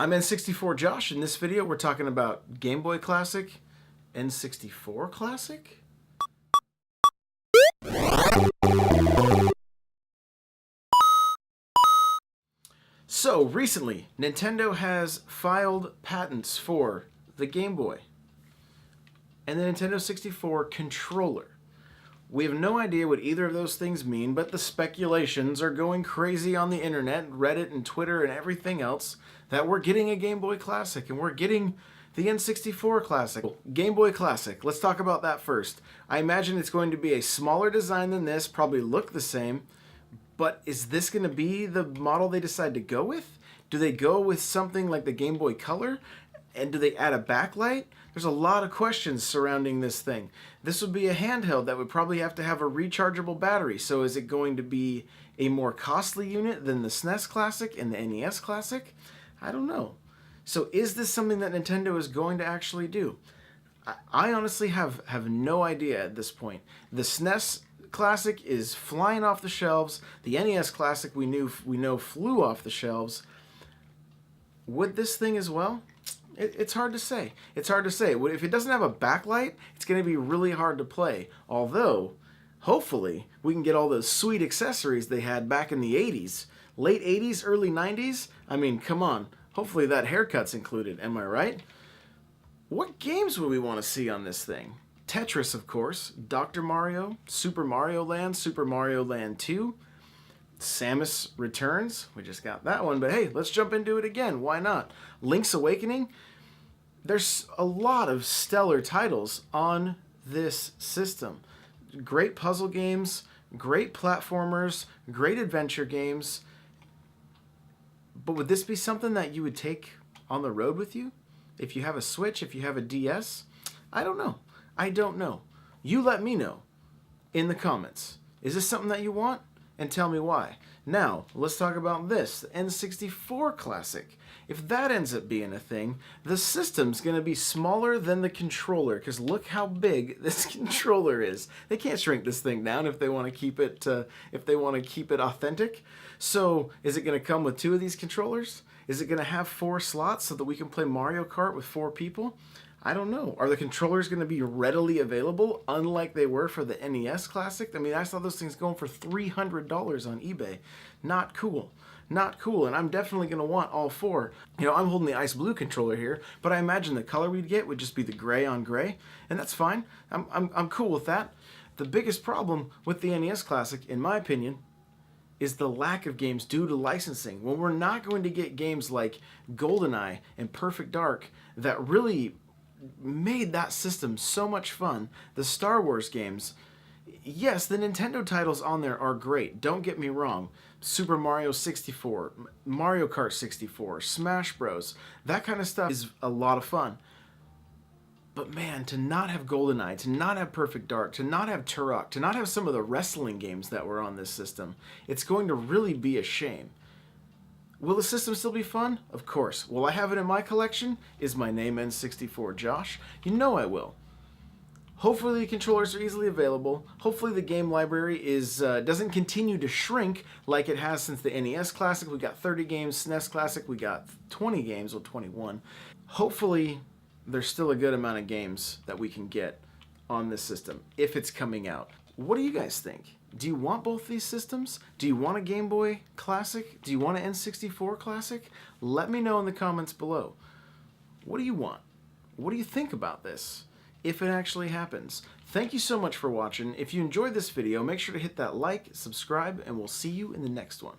I'm N64 Josh. In this video, we're talking about Game Boy Classic, N64 Classic? So, recently, Nintendo has filed patents for the Game Boy and the Nintendo 64 controller. We have no idea what either of those things mean, but the speculations are going crazy on the internet, Reddit and Twitter and everything else, that we're getting a Game Boy Classic and we're getting the N64 Classic. Game Boy Classic, let's talk about that first. I imagine it's going to be a smaller design than this, probably look the same, but is this going to be the model they decide to go with? Do they go with something like the Game Boy Color? And do they add a backlight? There's a lot of questions surrounding this thing. This would be a handheld that would probably have to have a rechargeable battery. So is it going to be a more costly unit than the SNES Classic and the NES Classic? I don't know. So is this something that Nintendo is going to actually do? I honestly have no idea at this point. The SNES Classic is flying off the shelves. The NES Classic we know flew off the shelves. Would this thing as well? It's hard to say. It's hard to say. If it doesn't have a backlight, it's going to be really hard to play. Although, hopefully, we can get all those sweet accessories they had back in the 80s. Late 80s, early 90s? I mean, come on. Hopefully that haircut's included. Am I right? What games would we want to see on this thing? Tetris, of course. Dr. Mario. Super Mario Land. Super Mario Land 2. Samus Returns, we just got that one, but hey, let's jump into it again. Why not? Link's Awakening. There's a lot of stellar titles on this system. Great puzzle games, great platformers, great adventure games. But would this be something that you would take on the road with you? If you have a Switch, if you have a DS? I don't know. I don't know. You let me know in the comments. Is this something that you want? And tell me why. Now, let's talk about this, the N64 Classic. If that ends up being a thing, the system's going to be smaller than the controller, because look how big this controller is. They can't shrink this thing down if they want to keep it authentic. So, is it going to come with 2 of these controllers? Is it going to have 4 slots so that we can play Mario Kart with 4 people? I don't know. Are the controllers going to be readily available, unlike they were for the NES Classic? I mean, I saw those things going for $300 on eBay. Not cool. Not cool, and I'm definitely going to want all 4. You know, I'm holding the ice blue controller here, but I imagine the color we'd get would just be the gray on gray, and that's fine. I'm cool with that. The biggest problem with the NES Classic, in my opinion, is the lack of games due to licensing. When we're not going to get games like GoldenEye and Perfect Dark that really made that system so much fun. The Star Wars games, yes, the Nintendo titles on there are great, don't get me wrong. Super Mario 64, Mario Kart 64, Smash Bros, that kind of stuff is a lot of fun. But man, to not have GoldenEye, to not have Perfect Dark, to not have Turok, to not have some of the wrestling games that were on this system, it's going to really be a shame. Will the system still be fun? Of course. Will I have it in my collection? Is my name N64 Josh? You know I will. Hopefully the controllers are easily available. Hopefully the game library doesn't continue to shrink like it has since the NES Classic. We got 30 games. SNES Classic, we got 20 games, well 21. Hopefully there's still a good amount of games that we can get on this system if it's coming out. What do you guys think? Do you want both these systems? Do you want a Game Boy Classic? Do you want an N64 Classic? Let me know in the comments below. What do you want? What do you think about this? If it actually happens. Thank you so much for watching. If you enjoyed this video, make sure to hit that like, subscribe, and we'll see you in the next one.